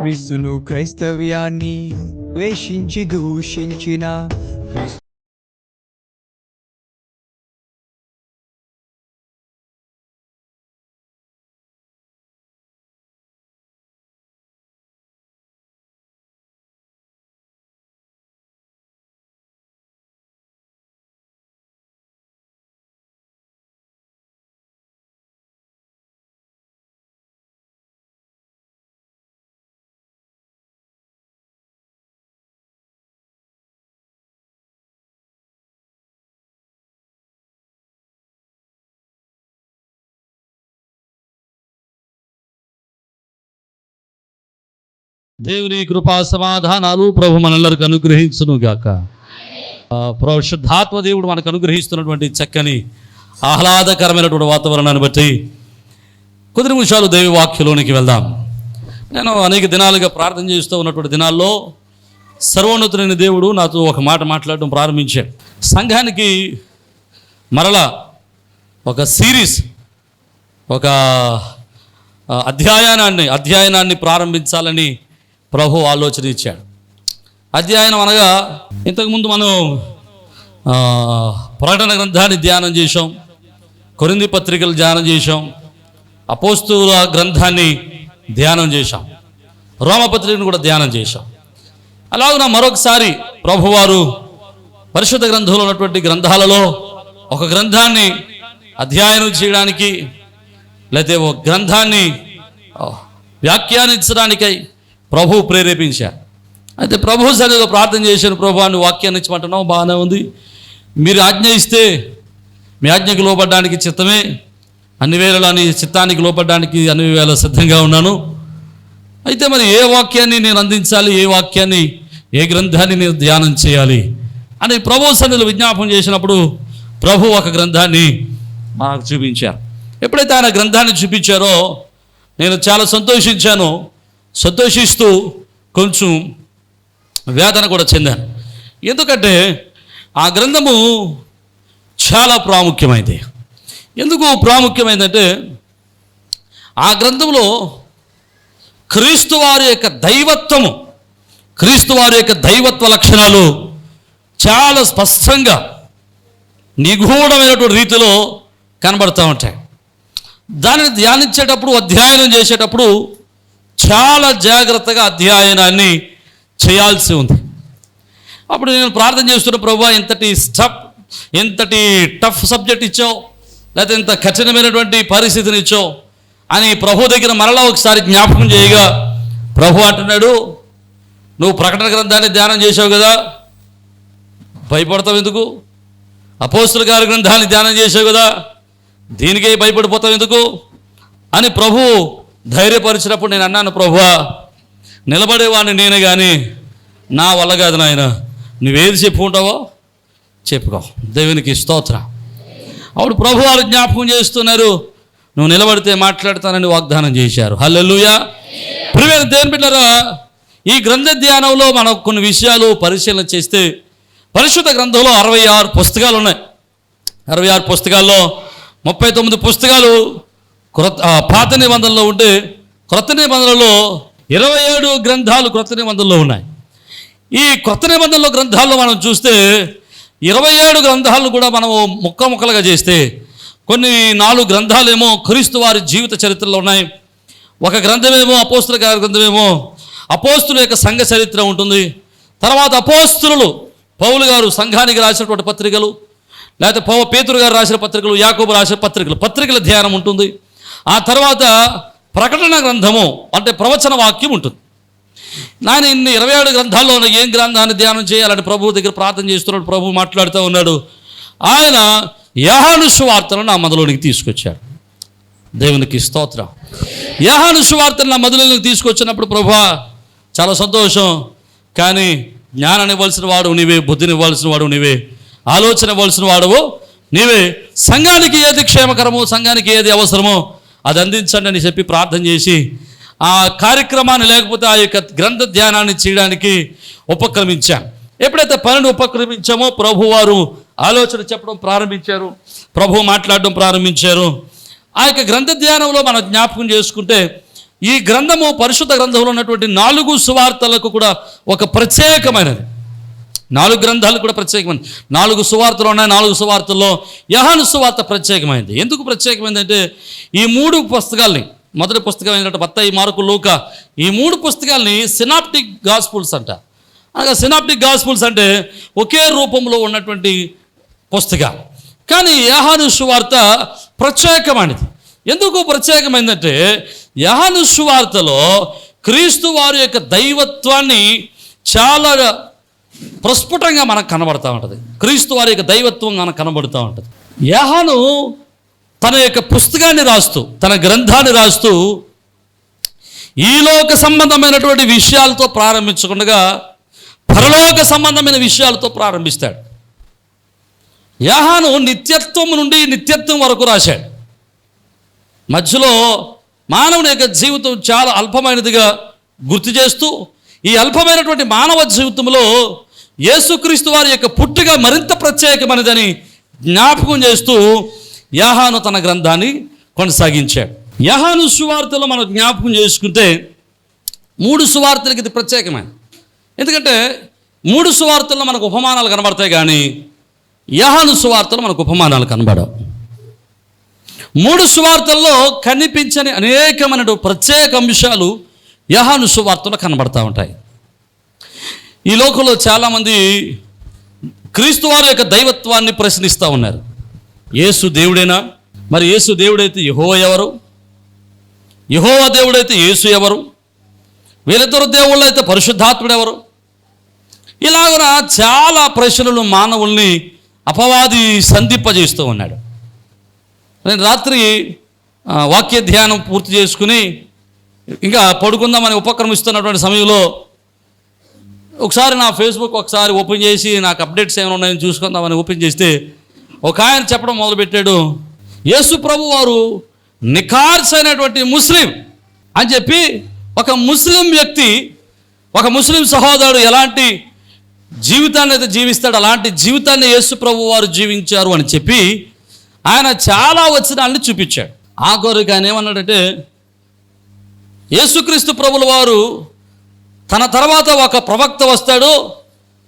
క్రీస్తును క్రైస్తవ్యాన్ని ద్వేషించి దూషించిన దేవుని కృపా సమాధానాలు ప్రభు మనందరికి అనుగ్రహించును గాక. పరిశుద్ధాత్మ దేవుడు మనకు అనుగ్రహిస్తున్నటువంటి చక్కని ఆహ్లాదకరమైనటువంటి వాతావరణాన్ని బట్టి కొద్ది నిమిషాలు దైవ వాక్యంలోనికి వెళ్దాం. నేను అనేక దినాలుగా ప్రార్థన చేస్తూ ఉన్నటువంటి దినాల్లో సర్వోన్నతుడైన దేవుడు నాతో ఒక మాట మాట్లాడడం ప్రారంభించాడు. సంఘానికి మరలా ఒక సిరీస్, ఒక అధ్యయనాన్ని ప్రారంభించాలని ప్రభు ఆలోచన ఇచ్చాడు. అధ్యయనం అనగా ఇంతకుముందు మనం ప్రకటన గ్రంథాన్ని ధ్యానం చేసాం, కొరింథీ పత్రికలు ధ్యానం చేసాం, అపోస్తలుల గ్రంథాన్ని ధ్యానం చేశాం, రోమపత్రికను కూడా ధ్యానం చేశాం. అలాగే మరొకసారి ప్రభువారు పరిశుద్ధ గ్రంథంలో ఉన్నటువంటి గ్రంథాలలో ఒక గ్రంథాన్ని అధ్యయనం చేయడానికి లేకపోతే ఒక గ్రంథాన్ని వ్యాఖ్యానించడానికై ప్రభు ప్రేరేపించారు. అయితే ప్రభు సన్నిధిలో ప్రార్థన చేశాను, ప్రభువాన్ని వాక్యాన్ని ఇచ్చమంటున్నాం, బాగానే ఉంది, మీరు ఆజ్ఞ ఇస్తే మీ ఆజ్ఞకి లోపడడానికి చిత్తమే, అన్ని వేళలా నీ చిత్తానికి లోపడడానికి అన్ని వేళ సిద్ధంగా ఉన్నాను. అయితే మరి ఏ వాక్యాన్ని నేను అందించాలి, ఏ వాక్యాన్ని, ఏ గ్రంథాన్ని నేను ధ్యానం చేయాలి అని ప్రభు సన్నిధిలో విజ్ఞాపన చేసినప్పుడు ప్రభు ఒక గ్రంథాన్ని మాకు చూపించారు. ఎప్పుడైతే ఆయన గ్రంథాన్ని చూపించారో నేను చాలా సంతోషించాను. సంతోషిస్తూ కొంచెం వేదన కూడా చెందాను. ఎందుకంటే ఆ గ్రంథము చాలా ప్రాముఖ్యమైనది. ఎందుకు ప్రాముఖ్యమైందంటే ఆ గ్రంథంలో క్రీస్తు వారి యొక్క దైవత్వము, క్రీస్తు వారి యొక్క దైవత్వ లక్షణాలు చాలా స్పష్టంగా నిగూఢమైనటువంటి రీతిలో కనబడుతూ ఉంటాయి. దానిని ధ్యానించేటప్పుడు, అధ్యయనం చేసేటప్పుడు చాలా జాగ్రత్తగా అధ్యయనాన్ని చేయాల్సి ఉంది. అప్పుడు నేను ప్రార్థన చేస్తున్న ప్రభువా, ఎంతటి టఫ్ సబ్జెక్ట్ ఇచ్చావు, లేకపోతే ఇంత కఠినమైనటువంటి పరిస్థితిని ఇచ్చావు అని ప్రభు దగ్గర మరలా ఒకసారి జ్ఞాపకం చేయగా ప్రభు అంటున్నాడు, నువ్వు ప్రకటన గ్రంథాన్ని ధ్యానం చేసావు కదా, భయపడతావు ఎందుకు? అపోస్తలుల గారి గ్రంథాన్ని ధ్యానం చేసావు కదా, దీనికే భయపడిపోతావు ఎందుకు అని ప్రభు ధైర్యపరిచినప్పుడు నేను అన్నాను, ప్రభువా నిలబడేవాడిని నేనే కానీ నా వల్ల కాదు నాయన, నువ్వేది చెప్పుకుంటావో చెప్పుకో. దేవునికి స్తోత్రం. అప్పుడు ప్రభు వారు జ్ఞాపకం చేస్తున్నారు, నువ్వు నిలబడితే మాట్లాడతానని వాగ్దానం చేశారు. హల్లెలూయా. ప్రియమైన దేవుని బిడ్డలారా, ఈ గ్రంథ ధ్యానంలో మనం కొన్ని విషయాలు పరిశీలన చేస్తే పరిశుద్ధ గ్రంథంలో 66 పుస్తకాలు ఉన్నాయి. 66 పుస్తకాల్లో 39 పుస్తకాలు పాత నిబంధనలో ఉంటే క్రొత్త నిబంధనలో 27 గ్రంథాలు క్రొత్త నిబంధనలో ఉన్నాయి. ఈ క్రొత్త నిబంధనలో గ్రంథాల్లో మనం చూస్తే 27 గ్రంథాలను కూడా మనం ముక్కలుగా చేస్తే కొన్ని 4 గ్రంథాలేమో క్రీస్తు వారి జీవిత చరిత్రలో ఉన్నాయి. ఒక గ్రంథమేమో అపోస్తలుల గారి గ్రంథమేమో అపోస్తలుల యొక్క సంఘ చరిత్ర ఉంటుంది. తర్వాత అపోస్తలులు పౌలు గారు సంఘానికి రాసినటువంటి పత్రికలు, లేకపోతే పేతురు గారు రాసిన పత్రికలు, యాకోబు రాసిన పత్రికల ధ్యానం ఉంటుంది. ఆ తర్వాత ప్రకటన గ్రంథము అంటే ప్రవచన వాక్యం ఉంటుంది. నేను ఇన్ని 27 గ్రంథాల్లో ఏం గ్రంథాన్ని ధ్యానం చేయాలని ప్రభు దగ్గర ప్రార్థన చేస్తున్నాడు. ప్రభు మాట్లాడుతూ ఉన్నాడు. ఆయన యోహాను సువార్తను నా మొదలులోనికి తీసుకొచ్చాడు. దేవునికి స్తోత్రం. యోహాను సువార్తను నా మొదలులోనికి తీసుకొచ్చినప్పుడు ప్రభువా చాలా సంతోషం, కానీ జ్ఞానాన్ని ఇవ్వాల్సిన వాడు నీవే, బుద్ధిని ఇవ్వాల్సిన వాడు నీవే, ఆలోచన ఇవ్వాల్సిన వాడువు నీవే, సంఘానికి ఏది క్షేమకరమో, సంఘానికి ఏది అవసరమో అది అందించండి అని చెప్పి ప్రార్థన చేసి ఆ కార్యక్రమాన్ని, లేకపోతే ఆ యొక్క గ్రంథ ధ్యానాన్ని చేయడానికి ఉపక్రమించాం. ఎప్పుడైతే పనిని ఉపక్రమించామో ప్రభు వారు ఆలోచన చెప్పడం ప్రారంభించారు, ప్రభు మాట్లాడడం ప్రారంభించారు. ఆ యొక్క గ్రంథ ధ్యానంలో మనం జ్ఞాపకం చేసుకుంటే ఈ గ్రంథము పరిశుద్ధ గ్రంథంలో ఉన్నటువంటి 4 సువార్తలకు కూడా ఒక ప్రత్యేకమైనది. 4 గ్రంథాలు కూడా ప్రత్యేకమైనది. 4 సువార్తలు ఉన్నాయి. 4 సువార్తల్లో యోహాను సువార్త ప్రత్యేకమైనది. ఎందుకు ప్రత్యేకమైందంటే ఈ 3 పుస్తకాల్ని, మొదటి పుస్తకం ఏంటంటే మత్తయి, మార్కు, లూకా, ఈ 3 పుస్తకాల్ని సినాప్టిక్ గాస్పుల్స్ అంట. అనగా సినాప్టిక్ గాస్పుల్స్ అంటే ఒకే రూపంలో ఉన్నటువంటి పుస్తకాలు. కానీ యోహాను సువార్త ప్రత్యేకమైనది. ఎందుకు ప్రత్యేకమైందంటే యోహాను సువార్తలో క్రీస్తు వారి యొక్క దైవత్వాన్ని చాలా ప్రస్ఫుటంగా మనకు కనబడుతూ ఉంటుంది. క్రీస్తు వారి యొక్క దైవత్వం మనకు కనబడుతూ ఉంటుంది. యోహాను తన యొక్క పుస్తకాన్ని రాస్తూ, తన గ్రంథాన్ని రాస్తూ ఈలోక సంబంధమైనటువంటి విషయాలతో ప్రారంభించకుండా పరలోక సంబంధమైన విషయాలతో ప్రారంభిస్తాడు. యోహాను నిత్యత్వం నుండి నిత్యత్వం వరకు రాశాడు. మధ్యలో మానవుని యొక్క జీవితం చాలా అల్పమైనదిగా గుర్తు చేస్తూ, ఈ అల్పమైనటువంటి మానవ జీవితంలో యేసుక్రీస్తు వారి యొక్క పుట్టుక మరింత ప్రత్యేకమైనదని జ్ఞాపకం చేస్తూ యోహాను తన గ్రంథాన్ని కొనసాగించాడు. యోహాను సువార్తలో మనం జ్ఞాపకం చేసుకుంటే 3 సువార్తలకి ఇది ప్రత్యేకమైనది. ఎందుకంటే 3 సువార్తల్లో మనకు ఉపమానాలు కనబడతాయి, కానీ యోహాను సువార్తలో మనకు ఉపమానాలు కనబడవు. 3 సువార్తల్లో కనిపించని అనేకమైన ప్రత్యేక అంశాలు యోహాను సువార్తలో కనబడతా ఉంటాయి. ఈ లోకంలో చాలామంది క్రీస్తు వారి యొక్క దైవత్వాన్ని ప్రశ్నిస్తూ ఉన్నారు. యేసు దేవుడేనా? మరి యేసు దేవుడైతే యెహోవా ఎవరు? యెహోవా దేవుడైతే యేసు ఎవరు? వీళ్ళిద్దరు దేవుళ్ళు అయితే పరిశుద్ధాత్ముడు ఎవరు? ఇలాగ చాలా ప్రశ్నలు మానవుల్ని అపవాది సంధింపజేస్తూ ఉన్నాడు. నేను రాత్రి వాక్య ధ్యానం పూర్తి చేసుకుని ఇంకా పడుకుందామని ఉపక్రమిస్తున్నటువంటి సమయంలో ఒకసారి నా ఫేస్బుక్ ఒకసారి ఓపెన్ చేసి నాకు అప్డేట్స్ ఏమైనా ఉన్నాయని చూసుకుందామని ఓపెన్ చేస్తే ఒక ఆయన చెప్పడం మొదలుపెట్టాడు, యేసు ప్రభు వారు నిఖార్సైనటువంటి ముస్లిం అని చెప్పి, ఒక ముస్లిం వ్యక్తి, ఒక ముస్లిం సహోదరుడు ఎలాంటి జీవితాన్ని అయితే జీవిస్తాడు అలాంటి జీవితాన్ని యేసు ప్రభు వారు జీవించారు అని చెప్పి ఆయన చాలా వచనాలను చూపించాడు. ఆ కోరిక ఆయన ఏమన్నాడంటే, యేసుక్రీస్తు ప్రభుల వారు తన తర్వాత ఒక ప్రవక్త వస్తాడు,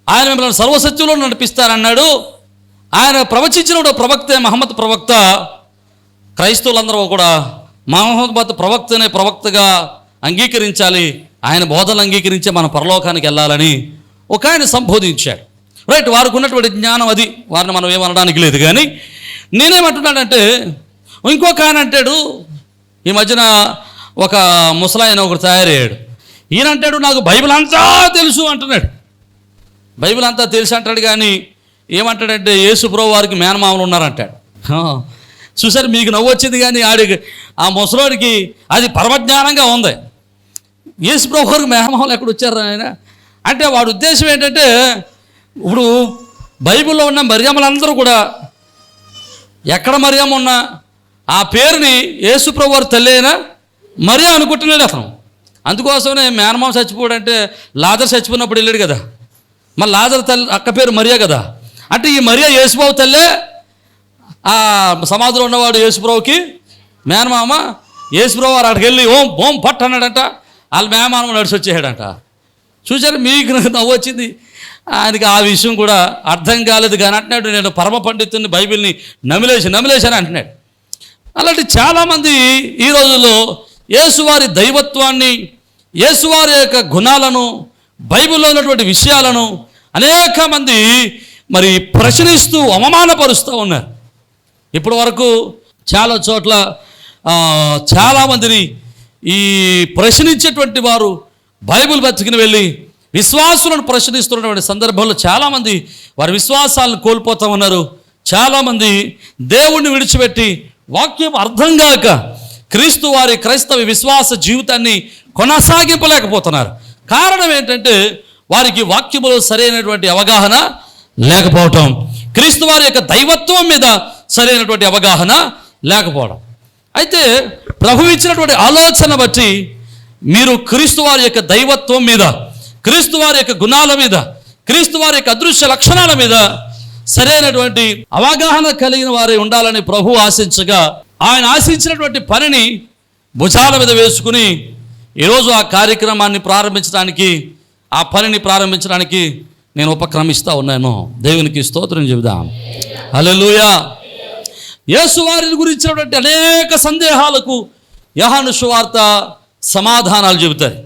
ఆయన మిమ్మల్ని సర్వసత్యంలో నడిపిస్తారన్నాడు. ఆయన ప్రవచించిన ప్రవక్త మహమ్మద్ ప్రవక్త. క్రైస్తవులందరూ కూడా మహమ్మద్ ప్రవక్తనే ప్రవక్తగా అంగీకరించాలి, ఆయన బోధనలు అంగీకరించే మన పరలోకానికి వెళ్ళాలని ఒక ఆయన సంబోధించాడు. రైట్, వారికి ఉన్నటువంటి జ్ఞానం అది, వారిని మనం ఏమనడానికి లేదు. కానీ నేనేమంటున్నానంటే, ఇంకొక ఆయన అంటాడు, ఈ మధ్యన ఒక ముసలాయన ఒకటి తయారయ్యాడు. ఈయన అంటాడు, నాకు బైబిల్ అంతా తెలుసు అంటున్నాడు. బైబిల్ అంతా తెలుసు అంటాడు, కానీ ఏమంటాడంటే యేసు ప్రభు వారికి మేనమామలు ఉన్నారంటాడు. చూసారు, మీకు నవ్వు వచ్చింది, కానీ ఆ ముసలోడికి అది పరమజ్ఞానంగా ఉంది. యేసు ప్రభు వారికి మేనమామలు ఎక్కడ వచ్చారు ఆయన అంటే, వాడి ఉద్దేశం ఏంటంటే, ఇప్పుడు బైబిల్లో ఉన్న మరియమ్మలందరూ కూడా ఎక్కడ మరియమ్మ ఉన్నా ఆ పేరుని యేసు ప్రభు వారి తల్లి అయినా మరియా అనుకుంటున్నాడు అతను. అందుకోసమే మేనమామ చచ్చిపోయాడంటే లాజర్ చచ్చిపోయినప్పుడు వెళ్ళాడు కదా, మరి లాజర్ తల్లి అక్క పేరు మరియా కదా. అంటే ఈ మరియా యేసుప్రభు తల్లే, ఆ సమాధిలో ఉన్నవాడు యేసుప్రభుకి మేనమామ. యేసుప్రభు వారు అక్కడికి వెళ్ళి ఓం ఓం పట్టు అన్నాడంట, వాళ్ళ మేనమామ నడిచి వచ్చేసాడంట. చూసారు, మీకు నవ్వు వచ్చింది, ఆయనకి ఆ విషయం కూడా అర్థం కాలేదు. కానీ అంటున్నాడు, నేను పరమ పండితుని బైబిల్ని నమిలేశాను అంటున్నాడు. అలాంటి చాలామంది ఈ రోజుల్లో యేసువారి దైవత్వాన్ని, యేసువారి యొక్క గుణాలను, బైబిల్లో ఉన్నటువంటి విషయాలను అనేక మంది మరి ప్రశ్నిస్తూ అవమానపరుస్తూ ఉన్నారు. ఇప్పటి వరకు చాలా చోట్ల చాలామందిని ఈ ప్రశ్నించేటువంటి వారు బైబిల్ బతికిని వెళ్ళి విశ్వాసులను ప్రశ్నిస్తున్నటువంటి సందర్భంలో చాలామంది వారి విశ్వాసాలను కోల్పోతూ ఉన్నారు. చాలామంది దేవుణ్ణి విడిచిపెట్టి వాక్యం అర్థం కాక క్రీస్తు వారి క్రైస్తవ విశ్వాస జీవితాన్ని కొనసాగింపలేకపోతున్నారు. కారణం ఏంటంటే, వారికి వాక్యములో సరైనటువంటి అవగాహన లేకపోవటం, క్రీస్తు వారి యొక్క దైవత్వం మీద సరైనటువంటి అవగాహన లేకపోవడం. అయితే ప్రభు ఇచ్చినటువంటి ఆలోచన బట్టి మీరు క్రీస్తు వారి యొక్క దైవత్వం మీద, క్రీస్తు వారి యొక్క గుణాల మీద, క్రీస్తు వారి యొక్క అదృశ్య లక్షణాల మీద సరైనటువంటి అవగాహన కలిగిన వారే ఉండాలని ప్రభు ఆశించగా, ఆయన ఆశించినటువంటి పనిని భుజాల మీద వేసుకుని ఈరోజు ఆ కార్యక్రమాన్ని ప్రారంభించడానికి, ఆ పనిని ప్రారంభించడానికి నేను ఉపక్రమిస్తూ ఉన్నాను. దేవునికి స్తోత్రం చెబుదాం. హల్లెలూయా. యేసు వారిని గురించినటువంటి అనేక సందేహాలకు యోహాను సువార్త సమాధానాలు చెబుతాయి.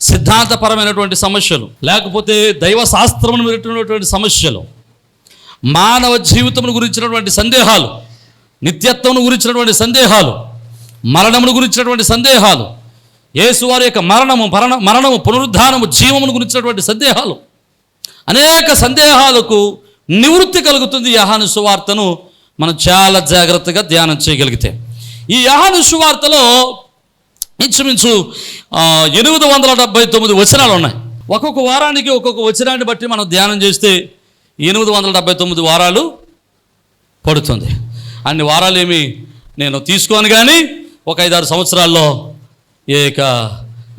సిద్ధాంతపరమైనటువంటి సమస్యలు, లేకపోతే దైవ శాస్త్రమును గురించినటువంటి సమస్యలు, మానవ జీవితమును గురించినటువంటి సందేహాలు, నిత్యత్వమును గురించినటువంటి సందేహాలు, మరణమును గురించినటువంటి సందేహాలు, యేసు వారి యొక్క మరణము పునరుద్ధానము, జీవమును గురించినటువంటి సందేహాలు, అనేక సందేహాలకు నివృత్తి కలుగుతుంది యోహాను సువార్తను మనం చాలా జాగ్రత్తగా ధ్యానం చేయగలిగితే. ఈ యోహాను సువార్తలో ఇంచుమించు 879 వచనాలు ఉన్నాయి. ఒక్కొక్క వారానికి ఒక్కొక్క వచనాన్ని బట్టి మనం ధ్యానం చేస్తే 879 వారాలు పడుతుంది. అన్ని వారాలు ఏమి నేను తీసుకోను, కానీ ఒక 5-6 సంవత్సరాల్లో ఈ యొక్క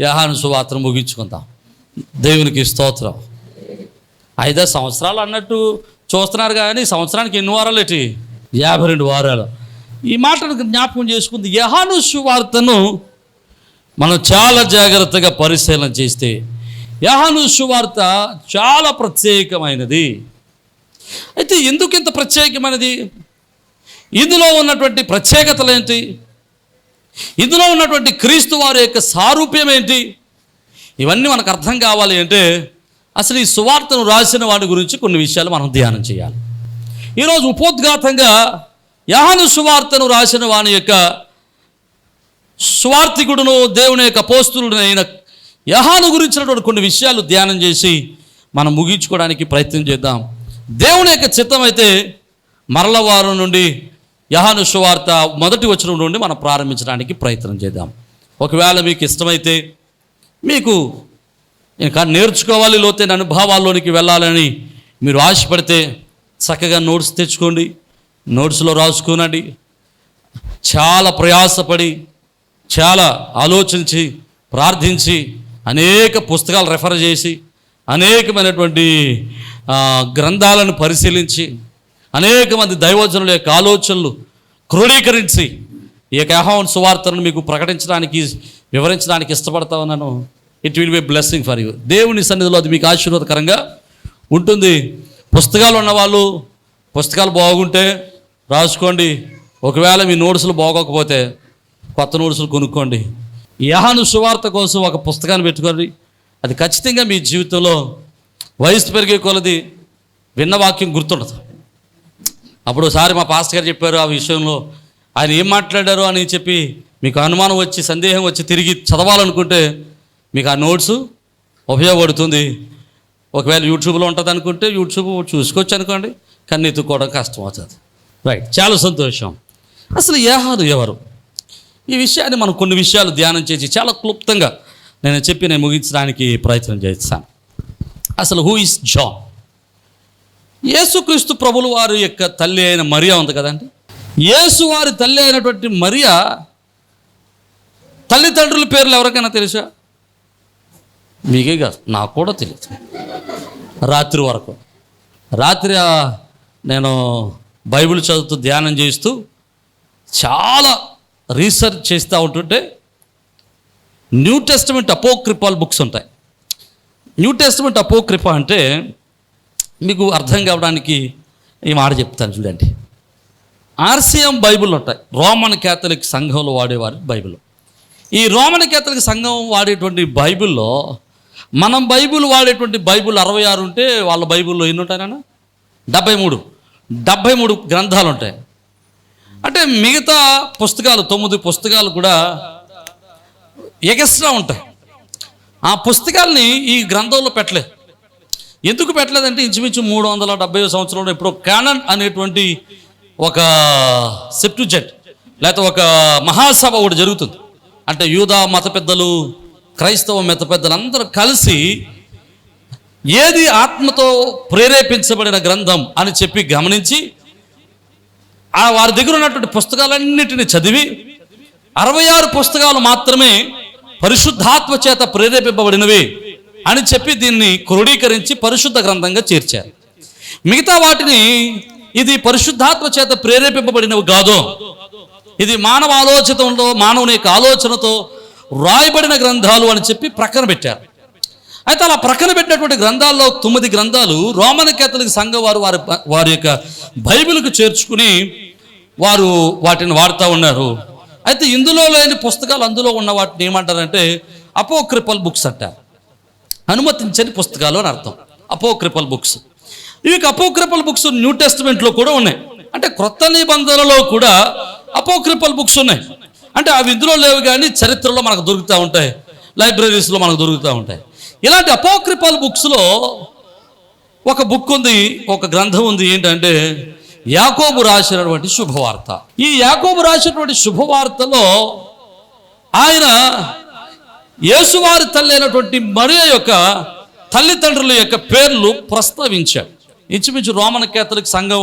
యోహాను సువార్తను ముగించుకుందాం. దేవునికి స్తోత్రం. 5-6 సంవత్సరాలు అన్నట్టు చూస్తున్నారు, కానీ సంవత్సరానికి ఎన్ని వారాలు ఏంటి? 52 వారాలు. ఈ మాటను జ్ఞాపకం చేసుకుంది. యోహాను సువార్తను మనం చాలా జాగ్రత్తగా పరిశీలన చేస్తే యోహాను సువార్త చాలా ప్రత్యేకమైనది. అయితే ఎందుకు ఇంత ప్రత్యేకమైనది? ఇందులో ఉన్నటువంటి ప్రత్యేకతలు ఏంటి? ఇందులో ఉన్నటువంటి క్రీస్తు వారి యొక్క సారూప్యం ఏంటి? ఇవన్నీ మనకు అర్థం కావాలి అంటే అసలు ఈ సువార్తను రాసిన వాడి గురించి కొన్ని విషయాలు మనం ధ్యానం చేయాలి. ఈరోజు ఉపోద్ఘాతంగా యోహాను సువార్తను రాసిన వాని యొక్క సువార్తికుడును దేవుని యొక్క అపోస్తలుడు అయిన యోహాను గురించినటువంటి కొన్ని విషయాలు ధ్యానం చేసి మనం ముగించుకోవడానికి ప్రయత్నం చేద్దాం. దేవుని యొక్క చిత్తం అయితే మరల వారం నుండి యోహాను సువార్త మొదటి వచనం నుండి మనం ప్రారంభించడానికి ప్రయత్నం చేద్దాం. ఒకవేళ మీకు ఇష్టమైతే, మీకు ఇంకా నేర్చుకోవాలి, లోతైన అనుభవాల్లోనికి వెళ్ళాలని మీరు ఆశపడితే చక్కగా నోట్స్ తెచ్చుకోండి, నోట్స్లో రాసుకోనండి. చాలా ప్రయాసపడి, చాలా ఆలోచించి, ప్రార్థించి, అనేక పుస్తకాలు రెఫర్ చేసి, అనేకమైనటువంటి గ్రంథాలను పరిశీలించి, అనేక మంది దైవజనుల యొక్క ఆలోచనలు క్రోడీకరించి ఈ యొక్క యోహాను సువార్తను మీకు ప్రకటించడానికి, వివరించడానికి ఇష్టపడతా ఉన్నాను. It will be blessing for you. దేవుని సన్నిధిలో అది మీకు ఆశీర్వాదకరంగా ఉంటుంది. పుస్తకాలు ఉన్నవాళ్ళు పుస్తకాలు బాగుంటే రాసుకోండి. ఒకవేళ మీ నోట్సులు బాగోకపోతే కొత్త నోట్సులు కొనుక్కోండి. యోహాను సువార్త కోసం ఒక పుస్తకాన్ని పెట్టుకోండి. అది ఖచ్చితంగా మీ జీవితంలో వయసు పెరిగే కొలది విన్న వాక్యం గుర్తుండదు. అప్పుడు ఒకసారి మా పాస్టర్ గారు చెప్పారు ఆ విషయంలో, ఆయన ఏం మాట్లాడారు అని చెప్పి మీకు అనుమానం వచ్చి, సందేహం వచ్చి తిరిగి చదవాలనుకుంటే మీకు ఆ నోట్సు ఉపయోగపడుతుంది. ఒకవేళ యూట్యూబ్లో ఉంటుంది అనుకుంటే యూట్యూబ్ చూసుకోవచ్చు అనుకోండి, కానీ ఎత్తుక్కోవడం కష్టం అవుతుంది. రైట్, చాలా సంతోషం. అసలు యోహాను ఎవరు? ఈ విషయాన్ని మనం కొన్ని విషయాలు ధ్యానం చేసి చాలా క్లుప్తంగా నేను ముగించడానికి ప్రయత్నం చేస్తాను. అసలు హూ ఇస్ జాన్? యేసుక్రీస్తు ప్రభులు వారి యొక్క తల్లి అయిన మరియా ఉంది కదండి. యేసు వారి తల్లి అయినటువంటి మరియా తల్లిదండ్రుల పేర్లు ఎవరికైనా తెలుసా? మీకే కాదు, నాకు కూడా తెలియదు. రాత్రి నేను బైబిల్ చదువుతూ ధ్యానం చేస్తూ చాలా రీసెర్చ్ చేస్తూ ఉంటుంటే న్యూ టెస్టమెంట్ అపోక్రిఫాల్ బుక్స్ ఉంటాయి. న్యూ టెస్టమెంట్ అపోక్రిఫా అంటే మీకు అర్థం కావడానికి ఈ మాట చెప్తాను చూడండి. ఆర్సిఎం బైబిల్ ఉంటాయి, రోమన్ క్యాథలిక్ సంఘంలో వాడేవారి బైబిల్. ఈ రోమన్ క్యాథలిక్ సంఘం వాడేటువంటి బైబిల్లో మనం బైబిల్ వాడేటువంటి బైబిల్ 66 ఉంటే వాళ్ళ బైబిల్లో ఎన్ని ఉంటాయన్నా? 73 గ్రంథాలు ఉంటాయి. అంటే మిగతా పుస్తకాలు 9 పుస్తకాలు కూడా ఎక్స్ట్రా ఉంటాయి. ఆ పుస్తకాలని ఈ గ్రంథంలో పెట్టలేదు. ఎందుకు పెట్టలేదంటే ఇంచుమించు 370 సంవత్సరంలో ఇప్పుడు కానన్ అనేటువంటి ఒక సెప్టుజెంట్ లేకపోతే ఒక మహాసభ ఒకటి జరుగుతుంది. అంటే యూదా మత పెద్దలు, క్రైస్తవ మత పెద్దలు అందరూ కలిసి ఏది ఆత్మతో ప్రేరేపించబడిన గ్రంథం అని చెప్పి గమనించి వారి దగ్గర ఉన్నటువంటి పుస్తకాలన్నిటిని చదివి 66 పుస్తకాలు మాత్రమే పరిశుద్ధాత్మ చేత ప్రేరేపింపబడినవి అని చెప్పి దీన్ని క్రోడీకరించి పరిశుద్ధ గ్రంథంగా చేర్చారు. మిగతా వాటిని ఇది పరిశుద్ధాత్మ చేత ప్రేరేపింపబడినవి కాదు, ఇది మానవ ఆలోచనతో, మానవుని యొక్క ఆలోచనతో రాయబడిన గ్రంథాలు అని చెప్పి ప్రక్కన పెట్టారు. అయితే అలా ప్రక్కన పెట్టినటువంటి గ్రంథాల్లో 9 గ్రంథాలు రోమన్ కేథలిక్ సంఘం వారి యొక్క బైబిల్కు చేర్చుకుని వారు వాటిని వాడుతూ ఉన్నారు. అయితే ఇందులో లేని పుస్తకాలు అందులో ఉన్న వాటిని ఏమంటారంటే అపోక్రిఫల్ బుక్స్ అంటారు. అనుమతించని పుస్తకాలు అని అర్థం అపోక్రిఫల్ బుక్స్. ఇవి అపోక్రిఫల్ బుక్స్ న్యూ టెస్టిమెంట్లో కూడా ఉన్నాయి. అంటే క్రొత్త నిబంధనలో కూడా అపోక్రిఫల్ బుక్స్ ఉన్నాయి. అంటే అవి ఇందులో లేవు కానీ చరిత్రలో మనకు దొరుకుతూ ఉంటాయి, లైబ్రరీస్లో మనకు దొరుకుతూ ఉంటాయి. ఇలాంటి అపోక్రిఫల్ బుక్స్లో ఒక బుక్ ఉంది, ఒక గ్రంథం ఉంది. ఏంటంటే యాకోబు రాసినటువంటి శుభవార్త. ఈ యాకోబు రాసినటువంటి శుభవార్తలో ఆయన యేసువారి తల్లి అయినటువంటి మరియ యొక్క తల్లిదండ్రుల యొక్క పేర్లు ప్రస్తావించాడు. ఇంచుమించు రోమన్ కేథలిక్ సంఘం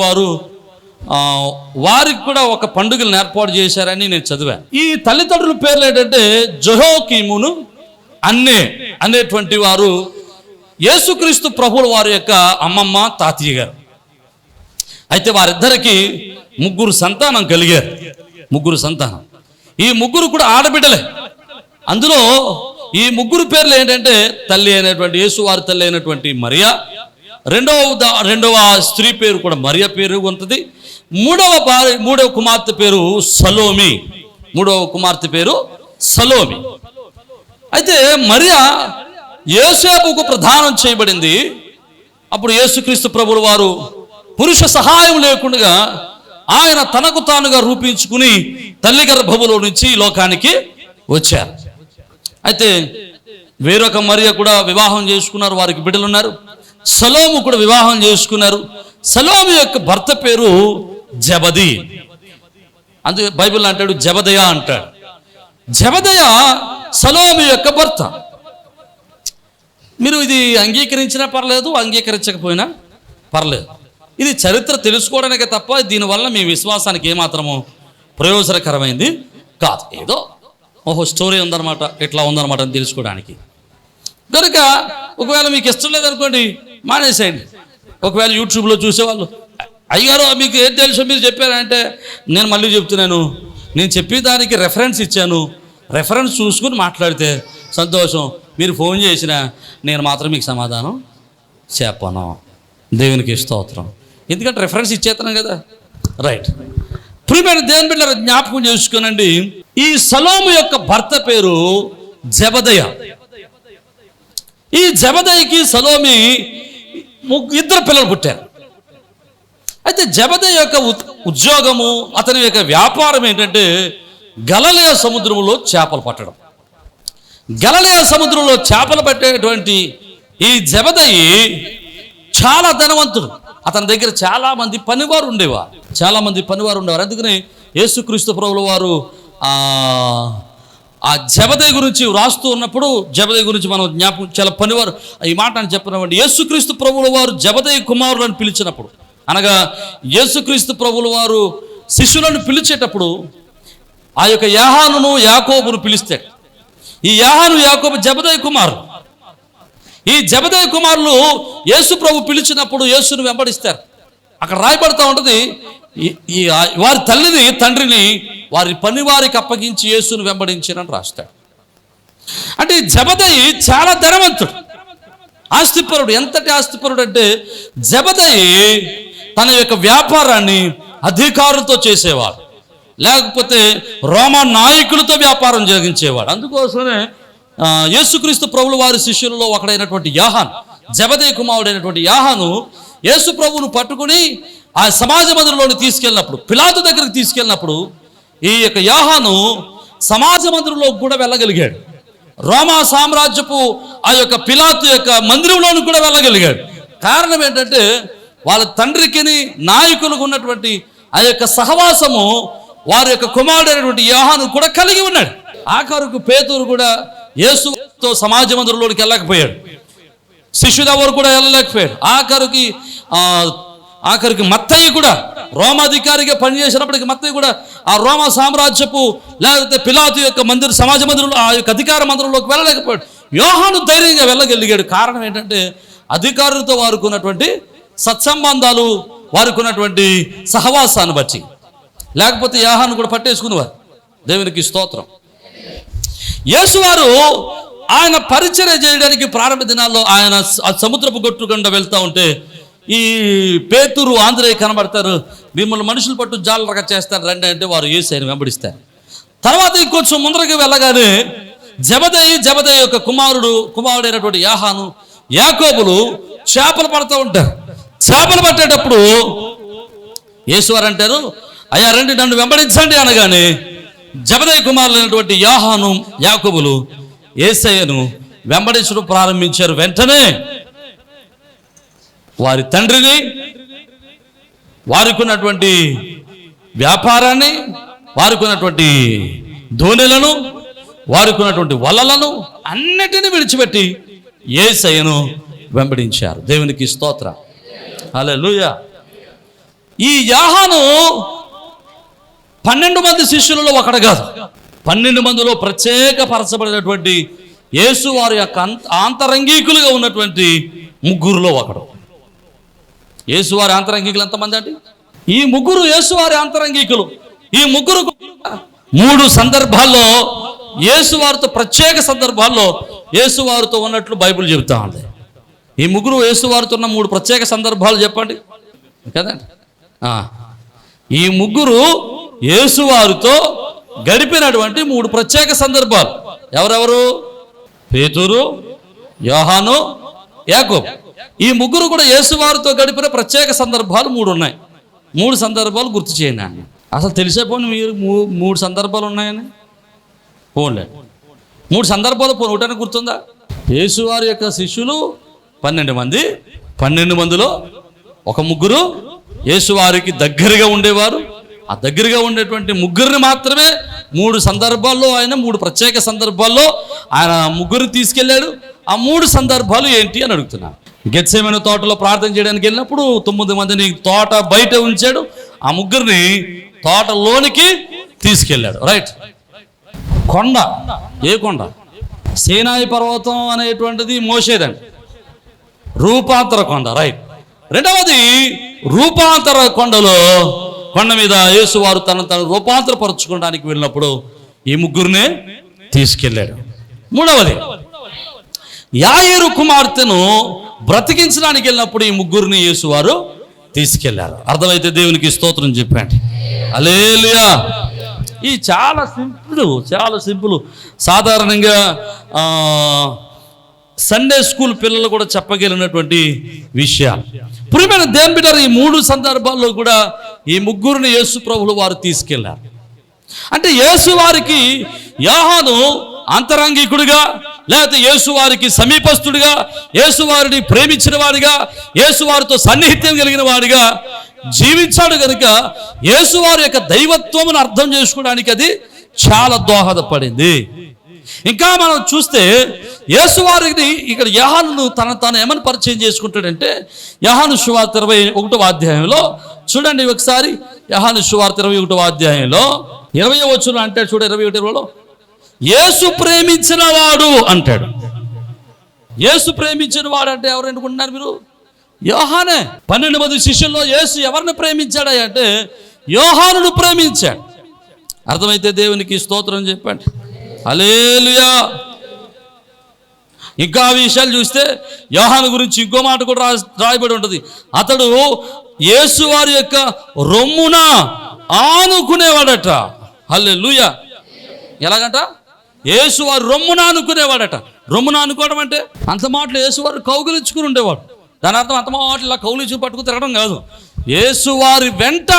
వారికి కూడా ఒక పండుగలను ఏర్పాటు చేశారని నేను చదివాను. ఈ తల్లిదండ్రుల పేర్లు ఏంటంటే జోహోకీమును అన్నే అనేటువంటి వారు యేసుక్రీస్తు ప్రభువుల వారి యొక్క అమ్మమ్మ తాతయ్య గారు. అయితే వారిద్దరికి 3 సంతానం కలిగారు. 3 సంతానం. ఈ 3 కూడా ఆడబిడ్డలే. అందులో ఈ 3 పేర్లు ఏంటంటే తల్లి అయినటువంటి యేసువారి తల్లి అయినటువంటి మరియా, రెండవ స్త్రీ పేరు కూడా మరియా పేరు ఉంటుంది. మూడవ కుమార్తె పేరు సలోమి. సలోమి. అయితే మరియా యోసేపుకు ప్రదానం చేయబడింది. అప్పుడు యేసుక్రీస్తు ప్రభువుల వారు పురుష సహాయం లేకుండా ఆయన తనకు తానుగా రూపించుకుని తల్లి గర్భములో నుంచి ఈ లోకానికి వచ్చారు. అయితే వేరొక మరియా కూడా వివాహం చేసుకున్నారు, వారికి బిడ్డలు ఉన్నారు. సలోము కూడా వివాహం చేసుకున్నారు. సలోము యొక్క భర్త పేరు జబది. అందుకే బైబిల్ అంటాడు జబదయ అంటాడు. జబదయ సలోము యొక్క భర్త. మీరు ఇది అంగీకరించినా పర్లేదు, అంగీకరించకపోయినా పర్లేదు. ఇది చరిత్ర తెలుసుకోవడానికే తప్ప దీనివల్ల మీ విశ్వాసానికి ఏమాత్రమో ప్రయోజనకరమైంది కాదు. ఏదో స్టోరీ ఉందన్నమాట, ఇట్లా ఉందన్నమాట అని తెలుసుకోవడానికి. కనుక ఒకవేళ మీకు ఇష్టం లేదనుకోండి, మానేసేయండి. ఒకవేళ యూట్యూబ్లో చూసేవాళ్ళు అయ్యారో మీకు ఏం తెలుసో మీరు చెప్పారంటే నేను మళ్ళీ చెప్తున్నాను, నేను చెప్పేదానికి రెఫరెన్స్ ఇచ్చాను, రెఫరెన్స్ చూసుకుని మాట్లాడితే సంతోషం. మీరు ఫోన్ చేసినా నేను మాత్రం మీకు సమాధానం చెప్పను. దేవునికి స్తోత్రం. ఎందుకంటే రెఫరెన్స్ ఇచ్చేస్తున్నాం కదా. రైట్. ప్రియమైన దేవుని బిడ్డలారా, జ్ఞాపకం చేసుకోనండి, ఈ సలోము యొక్క భర్త పేరు జబదయ. ఈ జబదయికి సలోమి 2 పిల్లలు పుట్టారు. అయితే జబదయి యొక్క ఉద్యోగము, అతని యొక్క వ్యాపారం ఏంటంటే గలిలయ సముద్రంలో చేపలు పట్టడం. గలిలయ సముద్రంలో చేపలు పట్టేటువంటి ఈ జబదయి చాలా ధనవంతుడు. అతని దగ్గర చాలా మంది పనివారు ఉండేవారు. అందుకని యేసుక్రీస్తు ప్రభువుల వారు ఆ జబదయి గురించి రాస్తూ ఉన్నప్పుడు, జబదయి గురించి మనం జ్ఞాపకం, చాలా పనివారు ఈ మాట అని చెప్పినామండి. యేసుక్రీస్తు ప్రభువుల వారు జబదయి కుమారులను పిలిచినప్పుడు, అనగా యేసుక్రీస్తు ప్రభువుల వారు శిష్యులను పిలిచేటప్పుడు ఆ యొక్క యాహానును యాకోబును పిలిస్తాడు. ఈ యాహాను యాకోబు జబదయి కుమారులు. ఈ జబదయి కుమారులు యేసు ప్రభు పిలిచినప్పుడు యేసును వెంబడిస్తారు. అక్కడ రాయబడతా ఉంటుంది, వారి తల్లిని తండ్రిని వారి పనివారికి అప్పగించి యేసును వెంబడించారని రాస్తాడు. అంటే జబదయి చాలా ధనవంతుడు, ఆస్తిపరుడు. ఎంతటి ఆస్తిపరుడు అంటే జబదయి తన యొక్క వ్యాపారాన్ని అధికారులతో చేసేవాడు, లేకపోతే రోమా నాయకులతో వ్యాపారం జరిగించేవాడు. అందుకోసమే యేసుక్రీస్తు ప్రభుల వారి శిష్యులలో ఒకడైనటువంటి యాహాను, జబదయి కుమారుడైనటువంటి యాహాను యేసు ప్రభువును పట్టుకుని ఆ సమాజ మందిరంలోని తీసుకెళ్ళినప్పుడు, పిలాతు దగ్గరికి తీసుకెళ్ళినప్పుడు ఈ యొక్క యాహాను సమాజ మందిరంలో కూడా వెళ్ళగలిగాడు. రోమా సామ్రాజ్యపు ఆ యొక్క పిలాతు యొక్క మందిరంలోని కూడా వెళ్ళగలిగాడు. కారణం ఏంటంటే వాళ్ళ తండ్రికి నాయకులకు ఉన్నటువంటి ఆ యొక్క సహవాసము వారి యొక్క కుమారుడైనటువంటి యోహాను కూడా కలిగి ఉన్నాడు. ఆఖరుకు పేతురు కూడా యేసుతో సమాజ మందిరంలోనికి వెళ్ళకపోయాడు, శిష్యులు ఎవరు కూడా వెళ్ళలేకపోయాడు. ఆఖరికి మత్తయి కూడా రోమాధికారిగా పనిచేసినప్పటికీ మత్తయి కూడా ఆ రోమా సామ్రాజ్యపు లేకపోతే పిలాతు యొక్క సమాజ మందిరంలో ఆ యొక్క అధికార మందిరంలోకి వెళ్ళలేకపోయాడు. యోహాను ధైర్యంగా వెళ్ళగలిగాడు. కారణం ఏంటంటే అధికారులతో వారికి ఉన్నటువంటి సత్సంబంధాలు, వారికి ఉన్నటువంటి సహవాసాన్ని బట్టి. లేకపోతే యోహాను కూడా పట్టేసుకునేవారు. దేవునికి స్తోత్రం. యేసువారు ఆయన పరిచర్య చేయడానికి ప్రారంభ దినాల్లో ఆయన ఆ సముద్రపు గొట్టు గుండా వెళ్తూ ఉంటే ఈ పేతురు ఆంధ్రేయ కనబడతారు. మిమ్మల్ని మనుషులు పట్టు జాలరగా చేస్తారు రండి అంటే వారు యేసుని వెంబడిస్తారు. తర్వాత ఇంకొంచెం ముందరకి వెళ్ళగానే జబదయి యొక్క కుమారుడైనటువంటి యాహాను యాకోబులు చేపలు పడుతూ ఉంటారు. చేపలు పట్టేటప్పుడు యేసువారు అంటారు, అయ్యా రండి నన్ను వెంబడించండి అనగానే జబదయి కుమారులైనటువంటి యాహాను యాకోబులు యేసయ్యను వెంబడించడం ప్రారంభించారు. వెంటనే వారి తండ్రిని, వారికి ఉన్నటువంటి వ్యాపారాన్ని, వారికి ఉన్నటువంటి ధోనిలను, వారికి ఉన్నటువంటి వలలను అన్నిటినీ విడిచిపెట్టి యేసయ్యను వెంబడించారు. దేవునికి స్తోత్రం, హల్లెలూయా. ఈ యాహాను 12 మంది శిష్యులలో ఒకడు కాదు, 12 మందిలో ప్రత్యేకపరచబడినటువంటి యేసు వారి యొక్క ఆంతరంగికులుగా ఉన్నటువంటి ముగ్గురులో ఒకడు. యేసువారి ఆంతరంగికులు ఎంతమంది అండి? ఈ ముగ్గురు యేసువారి ఆంతరంగికులు. ఈ ముగ్గురు 3 సందర్భాల్లో యేసువారితో, ప్రత్యేక సందర్భాల్లో యేసువారితో ఉన్నట్లు బైబిల్ చెబుతా ఉంది. ఈ ముగ్గురు యేసువారితో ఉన్న 3 ప్రత్యేక సందర్భాలు చెప్పండి కదండి. ఈ ముగ్గురు యేసువారితో గడిపినటువంటి 3 ప్రత్యేక సందర్భాలు ఎవరెవరు? పేతురు, యోహాను, యాకోబు. ఈ ముగ్గురు కూడా యేసువారితో గడిపిన ప్రత్యేక సందర్భాలు 3 ఉన్నాయి. 3 సందర్భాలు గుర్తు చేయండి అండి. అసలు తెలిసేపోను మీరు 3 సందర్భాలు ఉన్నాయని. పోన్లే, 3 సందర్భాలు పోను ఒకటని గుర్తుందా? యేసువారి యొక్క శిష్యులు 12 మంది, 12 మందిలో ఒక ముగ్గురు యేసువారికి దగ్గరగా ఉండేవారు. ఆ దగ్గరగా ఉండేటువంటి ముగ్గురిని మాత్రమే 3 సందర్భాల్లో ఆయన 3 ప్రత్యేక సందర్భాల్లో ఆయన ముగ్గురిని తీసుకెళ్ళాడు. ఆ 3 సందర్భాలు ఏంటి అని అడుగుతున్నాను. గెత్సేమనే తోటలో ప్రార్థన చేయడానికి వెళ్ళినప్పుడు 9 మందిని తోట బయట ఉంచాడు, ఆ ముగ్గురిని తోటలోనికి తీసుకెళ్ళాడు. రైట్. కొండ, ఏ కొండ? సీనాయి పర్వతం అనేటువంటిది మోసేదండి, రూపాంతర కొండ. రైట్. రెండవది రూపాంతర కొండ మీద యేసువారు తను రూపాంతరపరచుకోవడానికి వెళ్ళినప్పుడు ఈ ముగ్గురినే తీసుకెళ్ళాడు. మూడవది యాయేరు కుమార్తెను బ్రతికించడానికి వెళ్ళినప్పుడు ఈ ముగ్గురిని యేసువారు తీసుకెళ్లారు. అర్థమైతే దేవునికి స్తోత్రం చెప్పండి, హల్లెలూయా. ఈ చాలా సింపుల్ సాధారణంగా సండే స్కూల్ పిల్లలు కూడా చెప్పగలిగినటువంటి విషయాలు. ప్రియమైన దేవుని బిడ్డలారా, ఈ 3 సందర్భాల్లో కూడా ఈ ముగ్గురిని యేసు ప్రభువులు వారు తీసుకెళ్లారు. అంటే యేసు వారికి యోహాను అంతరంగికుడిగా, లేకపోతే యేసు వారికి సమీపస్తుడిగా, యేసు వారిని ప్రేమించిన వాడిగా, యేసు వారితో సన్నిహిత్యం కలిగిన వాడిగా జీవించాడు కనుక యేసు వారి యొక్క దైవత్వమును అర్థం చేసుకోవడానికి అది చాలా దోహదపడింది. ఇంకా మనం చూస్తే యేసు వారిని ఇక్కడ యోహాను తాను ఏమని పరిచయం చేసుకుంటాడంటే, యోహాను సువార్త 21వ అధ్యాయంలో చూడండి ఒకసారి. యోహాను సువార్త 21వ అధ్యాయంలో 20వ వచనం అంటాడు చూడ. 21లో యేసు ప్రేమించిన వాడు అంటాడు. యేసు ప్రేమించిన వాడు అంటే ఎవరు అనుకుంటున్నారు మీరు? యోహానే. 12 మంది శిష్యుల్లో యేసు ఎవరిని ప్రేమించాడు అంటే యోహానును ప్రేమించాడు. అర్థమైతే దేవునికి స్తోత్రం చెప్పండి, హల్లెలూయా. ఇంకా ఆ విషయాలు చూస్తే యోహాను గురించి ఇంకో మాట కూడా రాయబడి ఉంటుంది. అతడు యేసు వారి యొక్క రొమ్మున ఆనుకునేవాడట. హల్లెలూయా. ఎలాగంట? యేసు వారు రొమ్మున ఆనుకునేవాడట. రొమ్మున ఆనుకోవడం అంటే అంత మాటలు యేసు వారు కౌగిలించుకుని ఉండేవాడు. దాని అర్థం అంత మాటలు ఇలా కౌగిలించుకు పట్టుకుని తిరగడం కాదు. యేసు వారి వెంట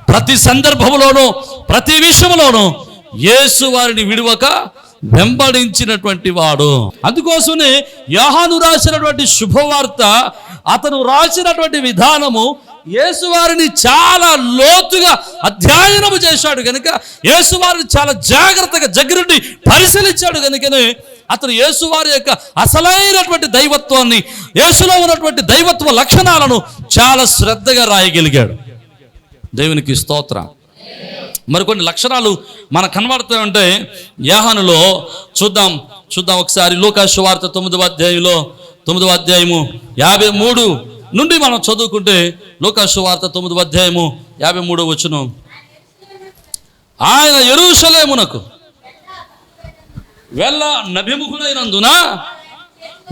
ప్రతి సందర్భంలోనూ, ప్రతి విషయంలోనూ యేసు వారిని విడువక వెంబడించినటువంటి వాడు. అందుకోసమే యోహాను రాసినటువంటి శుభవార్త, అతను రాసినటువంటి విధానము యేసు వారిని చాలా లోతుగా అధ్యయనము చేశాడు కనుక, యేసు వారిని చాలా జాగ్రత్తగా దగ్గరుండి పరిశీలించాడు కనుకనే అతను యేసు వారి యొక్క అసలైనటువంటి దైవత్వాన్ని, యేసులో ఉన్నటువంటి దైవత్వ లక్షణాలను చాలా శ్రద్ధగా రాయగలిగాడు. దేవునికి స్తోత్రం. మరికొన్ని లక్షణాలు మనకు కనబడుతూ ఉంటే యోహానులో చూద్దాం ఒకసారి. లూకా సువార్త 9వ అధ్యాయంలో 9వ అధ్యాయము 53 నుండి మనం చదువుకుంటే, లూకా సువార్త 9వ అధ్యాయము 53వ వచనం. ఆయన యెరూషలేమునకు నభిముఖులైనందున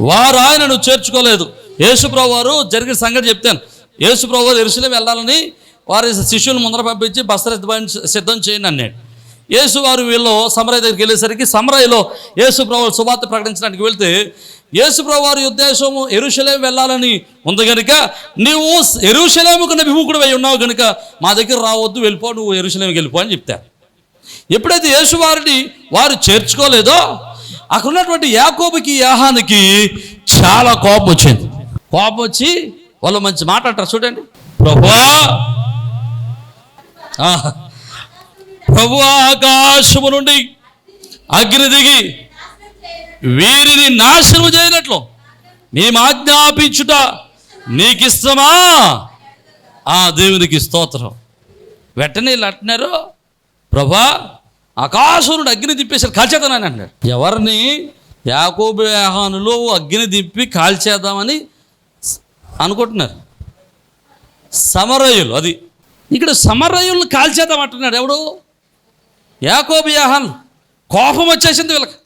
వారు ఆయనను చేర్చుకోలేదు. యేసుప్రభు వారు జరిగిన సంగతి చెప్తాను. యేసుప్రభు వారు యెరూషలేము వెళ్ళాలని వారి శిష్యులు ముందర పంపించి బస్సు సిద్ధం చేయండి అన్నాడు. యేసు వారు వీళ్ళు సమరయ దగ్గరికి వెళ్ళేసరికి సమరయలో యేసుప్రభు సువార్త ప్రకటించడానికి వెళ్తే యేసుప్రభు వారి ఉద్దేశము యెరూషలేము వెళ్ళాలని ఉంది కనుక నీవు యెరూషలేముకు అభిముఖుడు అయి ఉన్నావు కనుక మా దగ్గర రావద్దు, వెళ్ళిపో, నువ్వు యెరూషలేముకి వెళ్ళిపో అని చెప్తారు. ఎప్పుడైతే యేసు వారిని వారు చేర్చుకోలేదో అక్కడ ఉన్నటువంటి యాకోబుకి యోహానుకి చాలా కోపం వచ్చింది. కోపం వచ్చి వాళ్ళు మంచి మాట అంటారు చూడండి, ప్రభు ఆకాశము నుండి అగ్ని దిగి వీరిని నాశనం చేయనట్లు మేము ఆజ్ఞాపించుట నీకిష్టమా? దేవునికి స్తోత్రం. వెంటనే ఇలా అంటున్నారు, ప్రభా ఆకాశం నుండి అగ్ని దిప్పేసారు, కాల్చేద్దామని అంటున్నారు. ఎవరిని? యాకోబు యోహానులు అగ్ని దిప్పి కాల్చేద్దామని అనుకుంటున్నారు సమరయులు. అది ఇక్కడ సమరయులను కాల్చేద్దామంటున్నాడు ఎవడు? యాకోబు యోహాను. కోపం వచ్చేసింది వీళ్ళకి.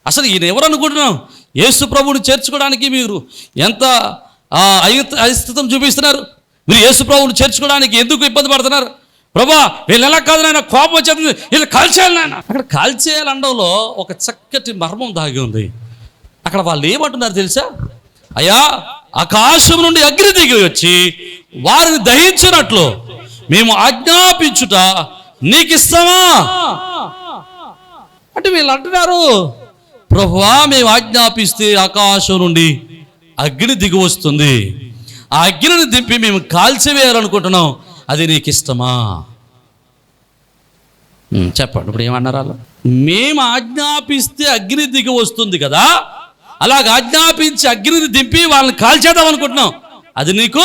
అసలు ఈయన ఎవరు అనుకుంటున్నాం? యేసు ప్రభువుని చేర్చుకోవడానికి మీరు ఎంత అయిస్థితం చూపిస్తున్నారు? మీరు యేసు ప్రభువుని చేర్చుకోవడానికి ఎందుకు ఇబ్బంది పడుతున్నారు? ప్రభా వీళ్ళు ఎలా కాదు నాయన, కోపం వచ్చేస్తుంది, వీళ్ళు కాల్చేయాలి నాయన. అక్కడ కాల్చేయాలండంలో ఒక చక్కటి మర్మం దాగి ఉంది. అక్కడ వాళ్ళు ఏమంటున్నారు తెలుసా? అయ్యా ఆకాశం నుండి అగ్ని దిగి వచ్చి వారిని దహించినట్లు మేము ఆజ్ఞాపించుట నీకిష్టమా అంటే వీళ్ళు అంటున్నారు, ప్రభువా మేము ఆజ్ఞాపిస్తే ఆకాశం నుండి అగ్ని దిగి వస్తుంది, ఆ అగ్నిని దింపి మేము కాల్చివేయాలనుకుంటున్నాం, అది నీకు ఇష్టమా? చెప్పండి ఇప్పుడు ఏమన్నారు వాళ్ళు? మేము ఆజ్ఞాపిస్తే అగ్ని దిగి వస్తుంది కదా, అలాగ ఆజ్ఞాపించి అగ్నిని దింపి వాళ్ళని కాల్చేద్దాం అనుకుంటున్నాం, అది నీకు